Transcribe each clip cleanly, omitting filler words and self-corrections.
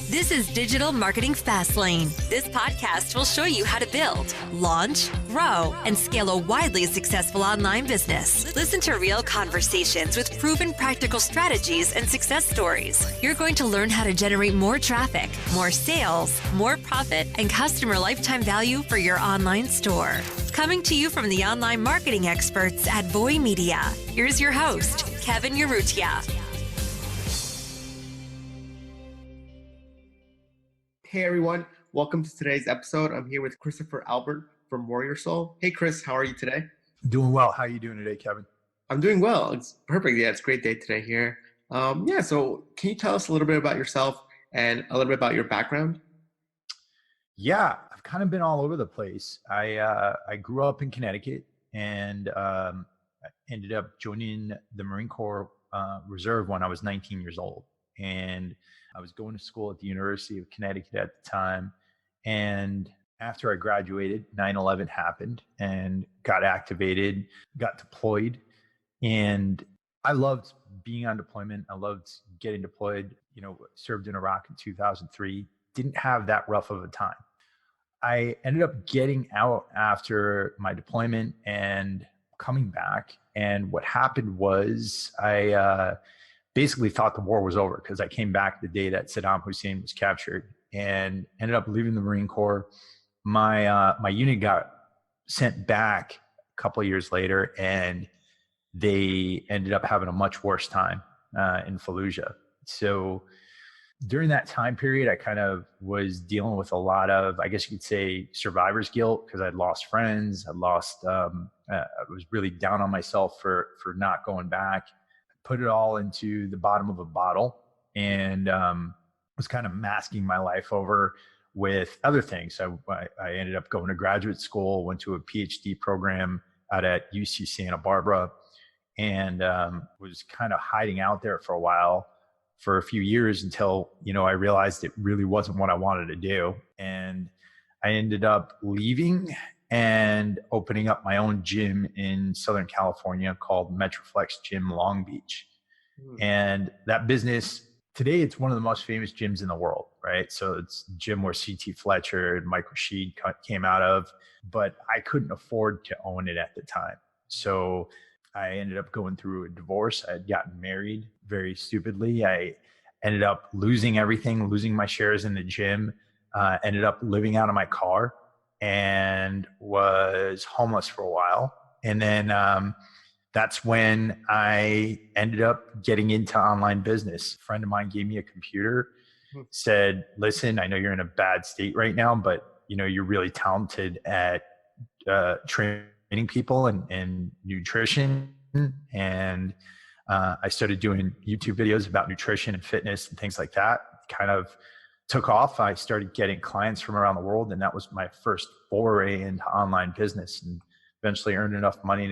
This is Digital Marketing Fastlane. This podcast will show you how to build, launch, grow, and scale a widely successful online business. Listen to real conversations with proven practical strategies and success stories. You're going to learn how to generate more traffic, more sales, more profit, and customer lifetime value for your online store. Coming to you from the online marketing experts at Voy Media, here's your host, Kevin Urrutia. Hey everyone, welcome to today's episode. I'm here with Christopher Albert from Warrior Soul. Hey Chris, how are you today? Doing well. How are you doing today, Kevin? I'm doing well. It's perfect. Yeah, it's a great day today here. So can you tell us a little bit about yourself and a little bit about your background? Yeah, I've kind of been all over the place. I grew up in Connecticut and I ended up joining the Marine Corps Reserve when I was 19 years old. And I was going to school at the University of Connecticut at the time. And after I graduated, 9/11 happened and got activated, got deployed. And I loved being on deployment. I loved getting deployed, served in Iraq in 2003. Didn't have that rough of a time. I ended up getting out after my deployment and coming back. And what happened was I basically thought the war was over because I came back the day that Saddam Hussein was captured and ended up leaving the Marine Corps. My unit got sent back a couple of years later, and they ended up having a much worse time in Fallujah. So during that time period, I kind of was dealing with a lot of, I guess you could say, survivor's guilt because I'd lost friends. I was really down on myself for not going back. Put it all into the bottom of a bottle and was kind of masking my life over with other things. So I ended up going to graduate school, went to a PhD program out at UC Santa Barbara, and was kind of hiding out there for a while, for a few years until, I realized it really wasn't what I wanted to do. And I ended up leaving and opening up my own gym in Southern California called Metroflex Gym Long Beach. And that business, today, it's one of the most famous gyms in the world, right? So it's a gym where C.T. Fletcher and Mike Rashid came out of, but I couldn't afford to own it at the time. So I ended up going through a divorce. I had gotten married very stupidly. I ended up losing everything, losing my shares in the gym, ended up living out of my car, and was homeless for a while. And then that's when I ended up getting into online business. A friend of mine gave me a computer, said, listen, I know you're in a bad state right now, but you're really talented at training people and nutrition. And I started doing YouTube videos about nutrition and fitness and things like that. Kind of took off. I started getting clients from around the world, and that was my first foray into online business, and eventually earned enough money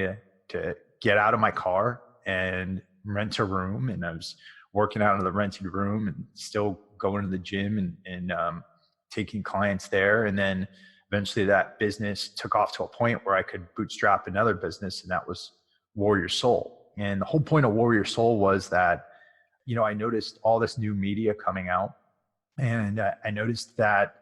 to get out of my car and rent a room. And I was working out of the rented room and still going to the gym and taking clients there. And then eventually that business took off to a point where I could bootstrap another business, and that was Warrior Soul. And the whole point of Warrior Soul was that, I noticed all this new media coming out. And I noticed that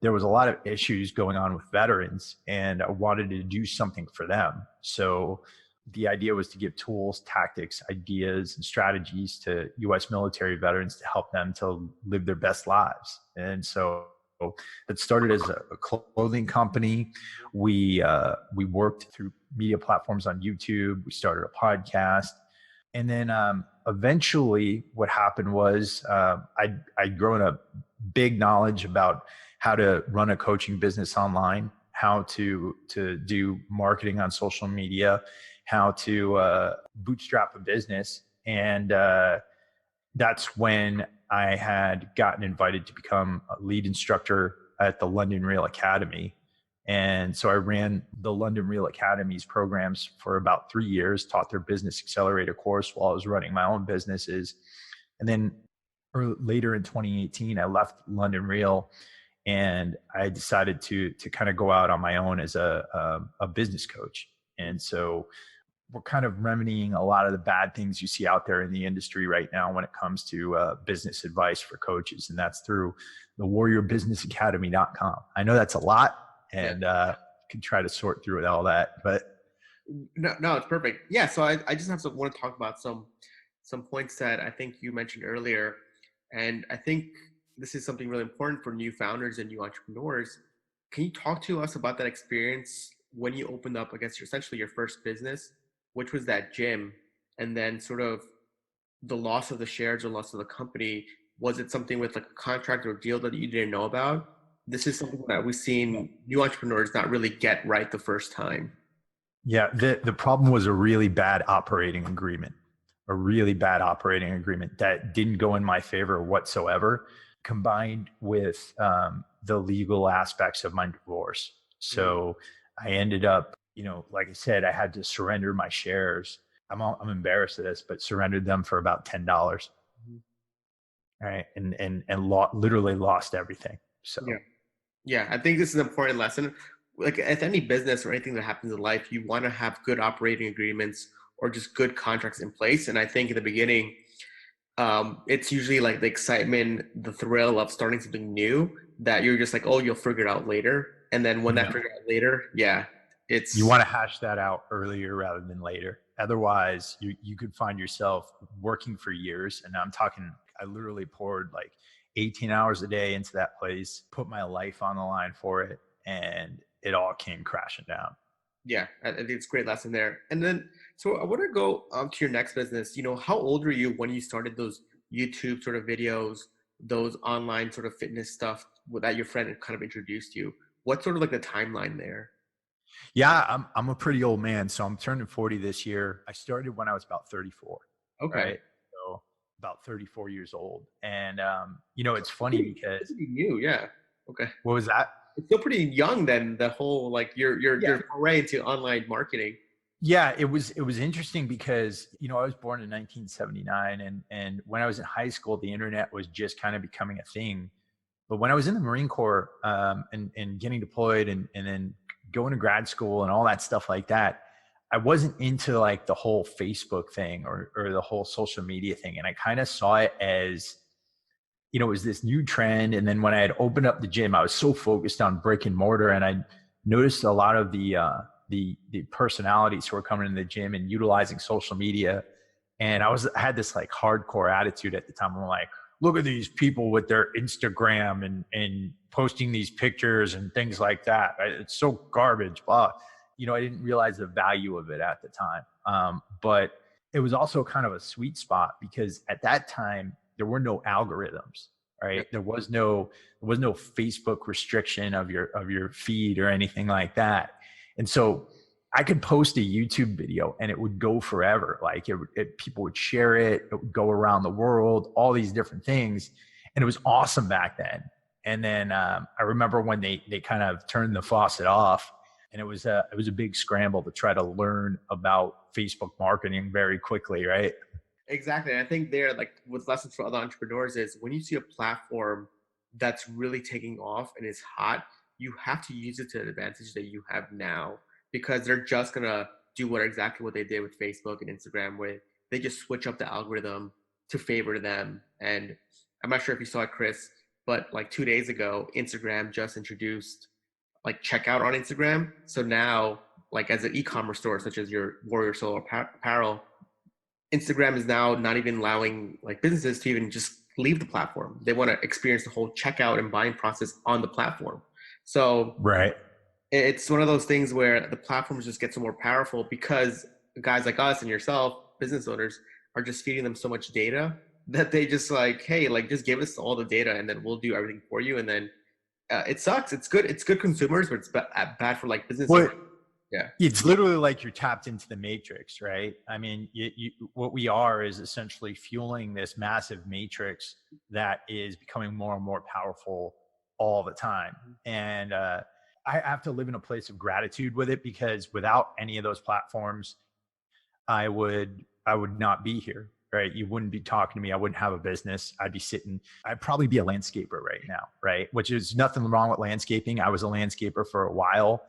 there was a lot of issues going on with veterans, and I wanted to do something for them. So the idea was to give tools, tactics, ideas, and strategies to U.S. military veterans to help them to live their best lives. And so it started as a clothing company. We worked through media platforms on YouTube. We started a podcast. And then eventually what happened was I'd grown a big knowledge about how to run a coaching business online, how to do marketing on social media, how to bootstrap a business. And that's when I had gotten invited to become a lead instructor at the London Real Academy. And so I ran the London Real Academy's programs for about 3 years, taught their business accelerator course while I was running my own businesses. And then later in 2018, I left London Real and I decided to kind of go out on my own as a business coach. And so we're kind of remedying a lot of the bad things you see out there in the industry right now when it comes to business advice for coaches. And that's through the warriorbusinessacademy.com. I know that's a lot, and can try to sort through all that, but no, it's perfect. Yeah. So I just want to talk about some points that I think you mentioned earlier. And I think this is something really important for new founders and new entrepreneurs. Can you talk to us about that experience when you opened up, I guess, essentially your first business, which was that gym, and then sort of the loss of the shares or loss of the company? Was it something with like a contract or deal that you didn't know about? This is something that we've seen new entrepreneurs not really get right the first time. Yeah, the problem was a really bad operating agreement that didn't go in my favor whatsoever, combined with the legal aspects of my divorce. So I ended up, like I said, I had to surrender my shares. I'm embarrassed of this, but surrendered them for about $10. Right. And literally lost everything. So yeah, I think this is an important lesson. Like at any business or anything that happens in life, you want to have good operating agreements or just good contracts in place. And I think in the beginning, it's usually like the excitement, the thrill of starting something new that you're just like, oh, you'll figure it out later. And then when that figure out later, you want to hash that out earlier rather than later. Otherwise, you could find yourself working for years. And I'm talking, I literally poured like 18 hours a day into that place, put my life on the line for it, and it all came crashing down. Yeah, I think it's a great lesson there. And then, so I want to go to your next business. How old were you when you started those YouTube sort of videos, those online sort of fitness stuff that your friend had kind of introduced you? What's sort of like the timeline there? Yeah, I'm a pretty old man, so I'm turning 40 this year. I started when I was about 34. Okay. Right? So about 34 years old. And, it's funny because pretty new. Yeah. Okay. What was that? It's still pretty young then, the whole, like your foray into online marketing. Yeah, it was interesting because, I was born in 1979 and when I was in high school, the internet was just kind of becoming a thing. But when I was in the Marine Corps and getting deployed and then going to grad school and all that stuff like that, I wasn't into like the whole Facebook thing or the whole social media thing. And I kind of saw it as, it was this new trend. And then when I had opened up the gym, I was so focused on brick and mortar, and I noticed a lot of the personalities who were coming in the gym and utilizing social media. And I had this like hardcore attitude at the time. I'm like, look at these people with their Instagram and posting these pictures and things like that. It's so garbage, blah. I didn't realize the value of it at the time. But it was also kind of a sweet spot because at that time, there were no algorithms, right? There was no Facebook restriction of your feed or anything like that. And so I could post a YouTube video and it would go forever. Like people would share it. It would go around the world, all these different things. And it was awesome back then. And then I remember when they kind of turned the faucet off, and it was a big scramble to try to learn about Facebook marketing very quickly, right? Exactly. I think there, like with lessons for other entrepreneurs, is when you see a platform that's really taking off and is hot, you have to use it to the advantage that you have now, because they're just gonna do exactly what they did with Facebook and Instagram, where they just switch up the algorithm to favor them. And I'm not sure if you saw it, Chris, but like 2 days ago, Instagram just introduced like checkout on Instagram. So now, like as an e-commerce store, such as your Warrior Soul Apparel, Instagram is now not even allowing like businesses to even just leave the platform. They want to experience the whole checkout and buying process on the platform. So right, it's one of those things where the platforms just get so more powerful because guys like us and yourself, business owners, are just feeding them so much data that they just like, hey, like just give us all the data and then we'll do everything for you. And then it sucks. It's good consumers, but it's bad for like business owners. Yeah, it's literally like you're tapped into the matrix, right? I mean, what we are is essentially fueling this massive matrix that is becoming more and more powerful all the time. And I have to live in a place of gratitude with it, because without any of those platforms, I would not be here. right? You wouldn't be talking to me. I wouldn't have a business. I'd probably be a landscaper right now, right? Which is nothing wrong with landscaping. I was a landscaper for a while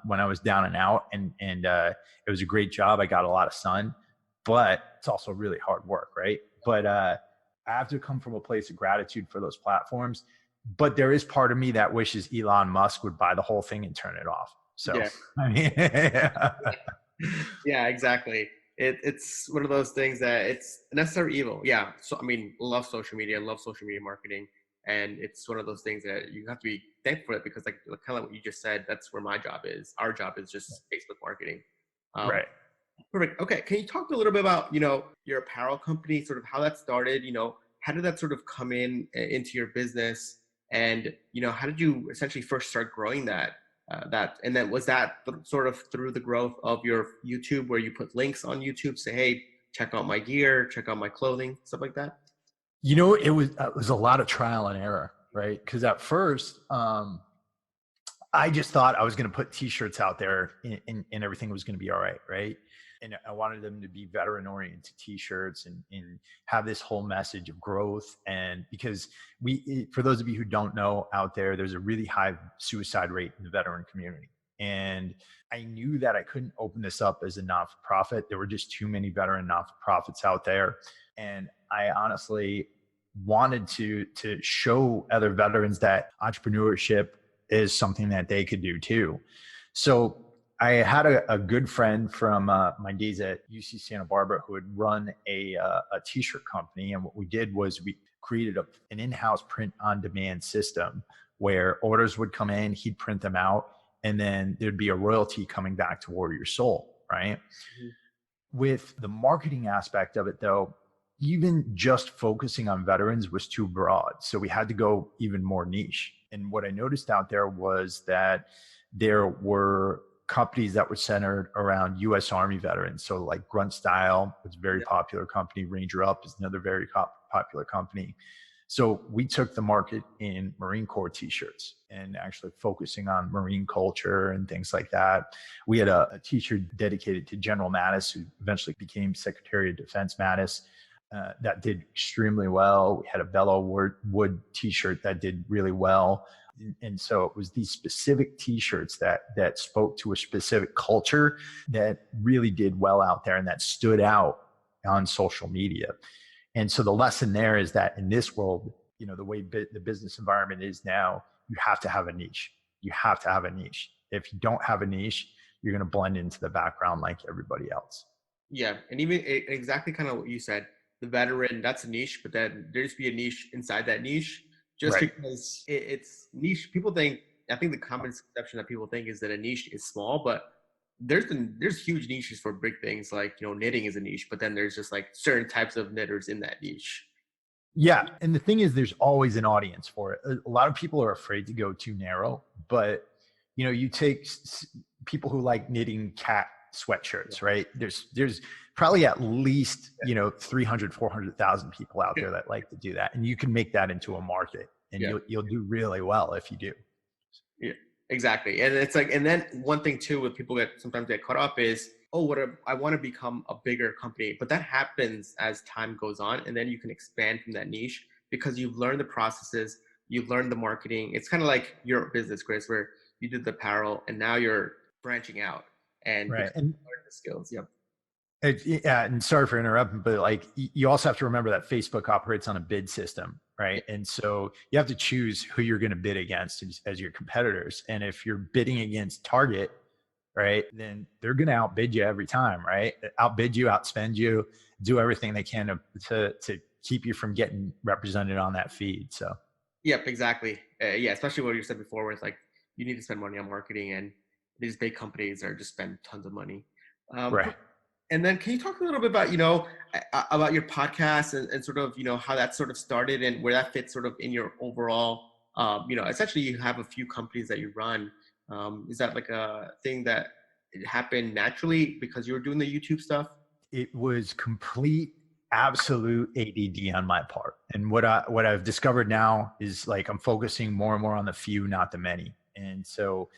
when I was down and out, and it was a great job. I got a lot of sun, but it's also really hard work, right? But I have to come from a place of gratitude for those platforms. But there is part of me that wishes Elon Musk would buy the whole thing and turn it off. So, Yeah. I mean, Yeah, exactly. It's one of those things that it's a necessary evil. Yeah. So I mean, love social media, love social media marketing, and it's one of those things that you have to be thankful for it because, like kind of what you just said, that's where my job is. Our job is just Facebook marketing. Um, right. Perfect. Okay. Can you talk a little bit about, your apparel company, sort of how that started, how did that sort of come into your business and, how did you essentially first start growing and then was that sort of through the growth of your YouTube where you put links on YouTube, say, hey, check out my gear, check out my clothing, stuff like that? It was a lot of trial and error, right? Because at first, I just thought I was going to put t-shirts out there and everything was going to be all right. Right. And I wanted them to be veteran oriented t-shirts and have this whole message of growth. And because for those of you who don't know out there, there's a really high suicide rate in the veteran community. And I knew that I couldn't open this up as a not-for-profit. There were just too many veteran not-for-profits out there. And I honestly wanted to show other veterans that entrepreneurship is something that they could do too. So I had a good friend from my days at UC Santa Barbara who had run a t-shirt company. And what we did was we created an in-house print on demand system where orders would come in, he'd print them out, and then there'd be a royalty coming back to Warrior Soul, right? Mm-hmm. With the marketing aspect of it though, even just focusing on veterans was too broad. So we had to go even more niche. And what I noticed out there was that there were companies that were centered around U.S. Army veterans. So like Grunt Style was a very popular company. Ranger Up is another very popular company. So we took the market in Marine Corps t-shirts and actually focusing on Marine culture and things like that. We had a t-shirt dedicated to General Mattis, who eventually became Secretary of Defense Mattis. That did extremely well. We had a Bellow Wood t-shirt that did really well. And so it was these specific t-shirts that spoke to a specific culture that really did well out there and that stood out on social media. And so the lesson there is that in this world, the way the business environment is now, you have to have a niche. You have to have a niche. If you don't have a niche, you're going to blend into the background like everybody else. Yeah. And even exactly kind of what you said, the veteran, that's a niche, but then there's be a niche inside that niche just right. Because it's niche. I think the common conception that people think is that a niche is small, but there's huge niches for big things like, knitting is a niche, but then there's just like certain types of knitters in that niche. Yeah. And the thing is, there's always an audience for it. A lot of people are afraid to go too narrow, but you take people who like knitting cat sweatshirts, right? There's probably at least, 300, 400,000 people out there that like to do that. And you can make that into a market and you'll do really well if you do. Yeah, exactly. And it's like, and then one thing too, with people sometimes get caught up is, I want to become a bigger company, but that happens as time goes on. And then you can expand from that niche because you've learned the processes, you've learned the marketing. It's kind of like your business, Chris, where you did the apparel and now you're branching out and right. learn the skills. Yep. Yeah, and sorry for interrupting, but like you also have to remember that Facebook operates on a bid system, right? And so you have to choose who you're going to bid against as your competitors. And if you're bidding against Target, right, then they're going to outbid you every time, right? Outbid you, outspend you, do everything they can to keep you from getting represented on that feed. So. Yep, exactly. Especially what you said before, where it's like you need to spend money on marketing, and these big companies are just spend tons of money. Right. And then can you talk a little bit about, about your podcast and sort of, how that sort of started and where that fits sort of in your overall, essentially you have a few companies that you run. Is that like a thing that it happened naturally because you were doing the YouTube stuff? It was complete, absolute ADD on my part. And what I've discovered now is like, I'm focusing more and more on the few, not the many. And so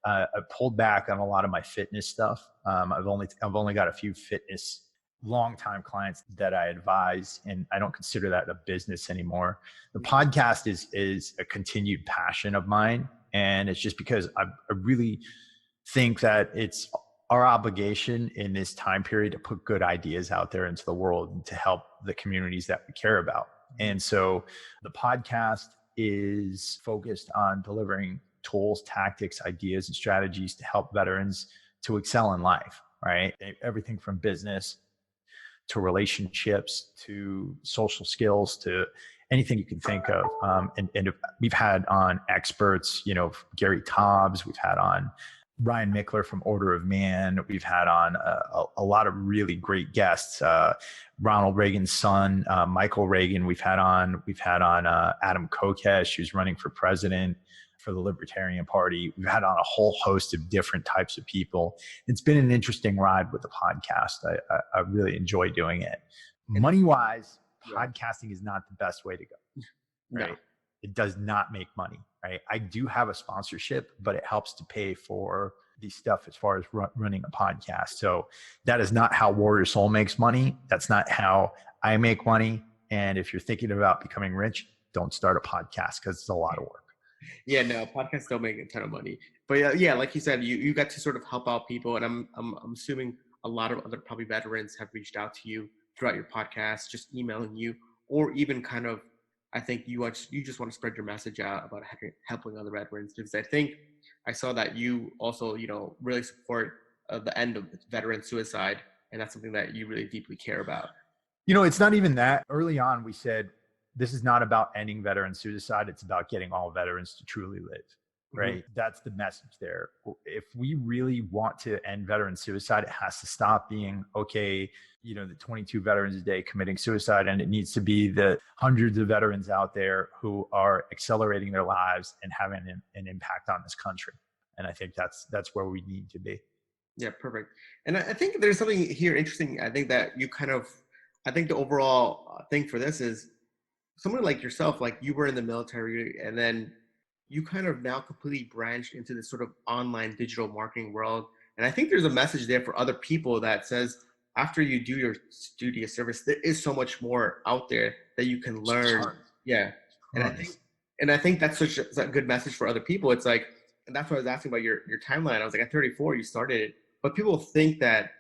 I pulled back on a lot of my fitness stuff. I've only got a few fitness longtime clients that I advise, and I don't consider that a business anymore. The podcast is a continued passion of mine. And it's just because I really think that it's our obligation in this time period to put good ideas out there into the world and to help the communities that we care about. And so the podcast is focused on delivering tools, tactics, ideas, and strategies to help veterans to excel in life, right? Everything from business to relationships to social skills to anything you can think of. And we've had on experts, Gary Taubes, we've had on Ryan Mickler from Order of Man. We've had on a lot of really great guests. Ronald Reagan's son, Michael Reagan. We've had on Adam Kokesh, who's running for president for the Libertarian Party. We've had on a whole host of different types of people. It's been an interesting ride with the podcast. I really enjoy doing it. Money-wise, podcasting is not the best way to go, right? No. It does not make money, right? I do have a sponsorship, but it helps to pay for the stuff as far as running a podcast. So that is not how Warrior Soul makes money. That's not how I make money. And if you're thinking about becoming rich, don't start a podcast because it's a lot of work. Yeah, no, podcasts don't make a ton of money. But yeah, like you said, you got to sort of help out people. And I'm assuming a lot of other probably veterans have reached out to you throughout your podcast, just emailing you, or even kind of, I think you just want to spread your message out about helping other veterans, because I think I saw that you also, really support the end of veteran suicide. And that's something that you really deeply care about. It's not even that. Early on, we said, this is not about ending veteran suicide. It's about getting all veterans to truly live, right? Mm-hmm. That's the message there. If we really want to end veteran suicide, it has to stop being, okay, the 22 veterans a day committing suicide, and it needs to be the hundreds of veterans out there who are accelerating their lives and having an impact on this country. And I think that's where we need to be. Yeah, perfect. And I think there's something here interesting. I think that I think the overall thing for this is, someone like yourself, like you were in the military and then you kind of now completely branched into this sort of online digital marketing world. And I think there's a message there for other people that says, after you do your duty of service, there is so much more out there that you can learn. Yeah. And I think that's such a good message for other people. It's like, and that's why I was asking about your timeline. I was like, at 34, you started it. But people think that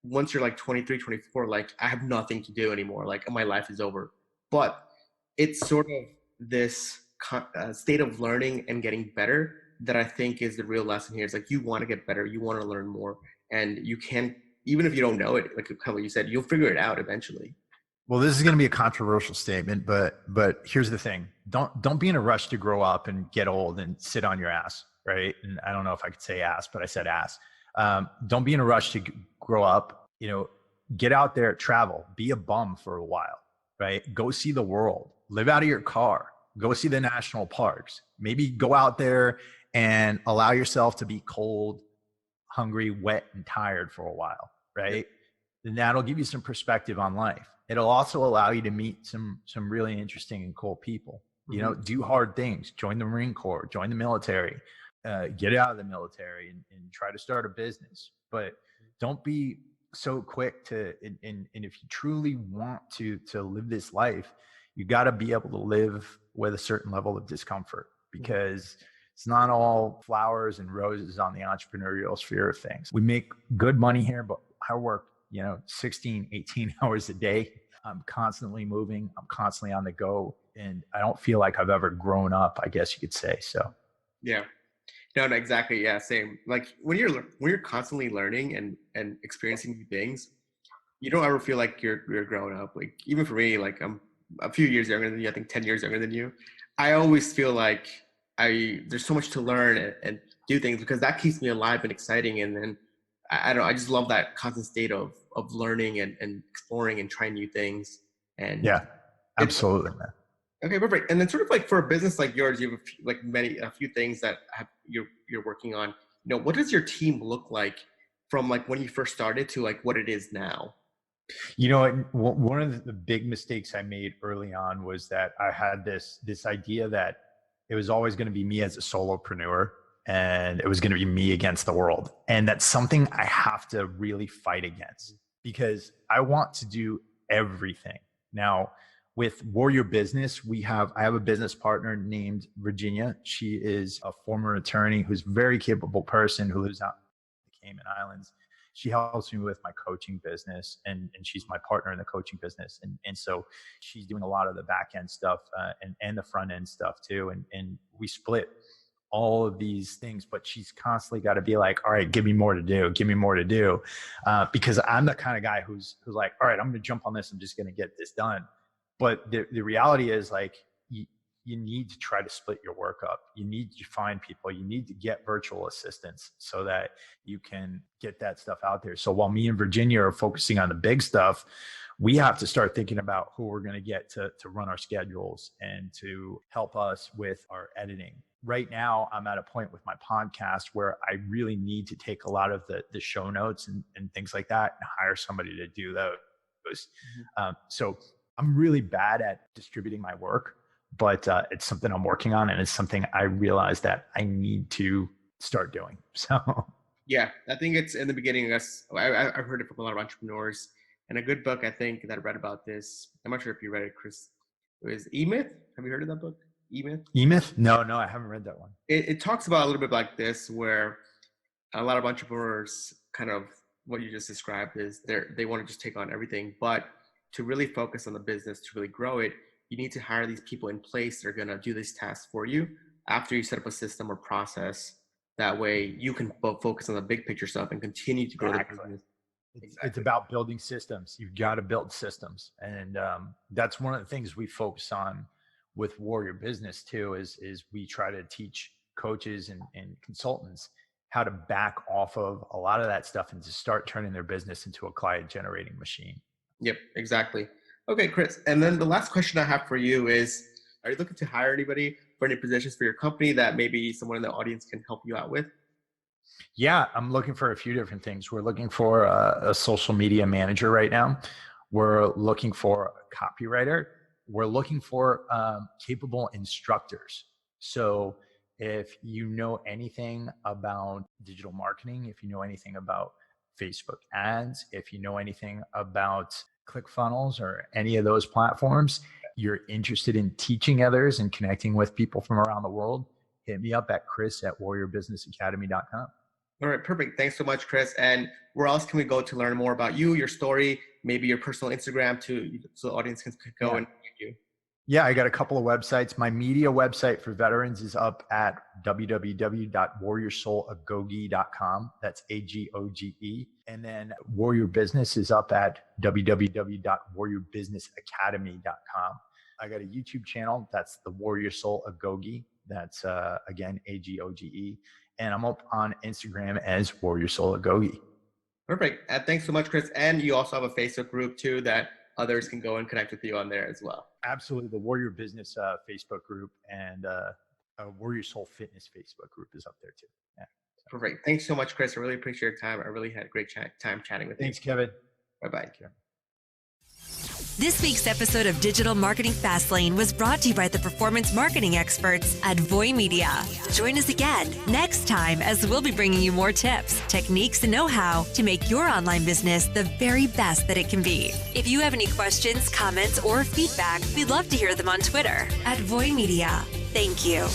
once you're like 23, 24, like I have nothing to do anymore. Like my life is over. But it's sort of this state of learning and getting better that I think is the real lesson here. It's like, you want to get better, you want to learn more, and you can, even if you don't know it, like kind of what you said, you'll figure it out eventually. Well, this is going to be a controversial statement, but here's the thing. Don't be in a rush to grow up and get old and sit on your ass, right? And I don't know if I could say ass, but I said ass. Don't be in a rush to grow up, get out there, travel, be a bum for a while, right? Go see the world. Live out of your car, go see the national parks, maybe go out there and allow yourself to be cold, hungry, wet, and tired for a while, right? And that'll give you some perspective on life. It'll also allow you to meet some really interesting and cool people. Mm-hmm. Do hard things, join the Marine Corps, join the military, get out of the military and try to start a business. But don't be so quick to, and if you truly want to live this life, you got to be able to live with a certain level of discomfort, because it's not all flowers and roses on the entrepreneurial sphere of things. We make good money here, but I work, 16, 18 hours a day. I'm constantly moving. I'm constantly on the go. And I don't feel like I've ever grown up, I guess you could say. So, yeah. No, exactly. Yeah, same. Like when you're constantly learning and experiencing new things, you don't ever feel like you're growing up. Like even for me, like I'm a few years younger than you, I think 10 years younger than you. I always feel like there's so much to learn and do things, because that keeps me alive and exciting. And then I don't know, I just love that constant state of learning and exploring and trying new things. And yeah, absolutely, man. Okay, perfect. And then sort of like for a business like yours, you have a few things that you're working on. What does your team look like from like when you first started to like what it is now? One of the big mistakes I made early on was that I had this idea that it was always going to be me as a solopreneur, and it was going to be me against the world. And that's something I have to really fight against. because I want to do everything. Now, with Warrior Business, I have a business partner named Virginia. She is a former attorney who's a very capable person who lives out in the Cayman Islands. She helps me with my coaching business, and she's my partner in the coaching business. And so she's doing a lot of the back end stuff and the front end stuff too. And we split all of these things, but she's constantly got to be like, all right, give me more to do. Give me more to do. Because I'm the kind of guy who's like, all right, I'm going to jump on this. I'm just going to get this done. But the reality is, like, you need to try to split your work up. You need to find people. You need to get virtual assistants so that you can get that stuff out there. So while me and Virginia are focusing on the big stuff, we have to start thinking about who we're going to get to run our schedules and to help us with our editing. Right now, I'm at a point with my podcast where I really need to take a lot of the show notes and things like that and hire somebody to do those. So I'm really bad at distributing my work, but it's something I'm working on, and it's something I realize that I need to start doing. So yeah, I think it's in the beginning. I've heard it from a lot of entrepreneurs, and a good book I think that I read about this. I'm not sure if you read it, Chris. It was E-Myth. Have you heard of that book? E-Myth? E-Myth? No, I haven't read that one. It talks about a little bit like this, where a lot of entrepreneurs, kind of what you just described, is they want to just take on everything, but to really focus on the business, to really grow it, you need to hire these people in place that are going to do these tasks for you after you set up a system or process. That way you can focus on the big picture stuff and continue to grow the business. It's about building systems. You've got to build systems. And that's one of the things we focus on with Warrior Business too, is we try to teach coaches and consultants how to back off of a lot of that stuff and to start turning their business into a client generating machine. Yep, exactly. Okay, Chris. And then the last question I have for you is, are you looking to hire anybody for any positions for your company that maybe someone in the audience can help you out with? Yeah, I'm looking for a few different things. We're looking for a social media manager right now. We're looking for a copywriter. We're looking for capable instructors. So if you know anything about digital marketing, if you know anything about Facebook ads, if you know anything about ClickFunnels or any of those platforms, you're interested in teaching others and connecting with people from around the world, hit me up at chris@warriorbusinessacademy.com. All right, perfect. Thanks so much, Chris. And where else can we go to learn more about you, your story, maybe your personal Instagram so the audience can go and find you? Yeah, I got a couple of websites. My media website for veterans is up at www.warriorsoulagoge.com. That's AGOGE. And then Warrior Business is up at www.warriorbusinessacademy.com. I got a YouTube channel. That's the Warrior Soul Agoge. That's again, AGOGE. And I'm up on Instagram as Warrior Soul Agoge. Perfect. Thanks so much, Chris. And you also have a Facebook group too that others can go and connect with you on there as well. Absolutely. The Warrior Business Facebook group and Warrior Soul Fitness Facebook group is up there too. Yeah. Perfect. Thanks so much, Chris. I really appreciate your time. I really had a great time chatting with you. Thanks, Kevin. Bye-bye. This week's episode of Digital Marketing Fastlane was brought to you by the performance marketing experts at Voy Media. Join us again next time as we'll be bringing you more tips, techniques, and know-how to make your online business the very best that it can be. If you have any questions, comments, or feedback, we'd love to hear them on Twitter at Voy Media. Thank you.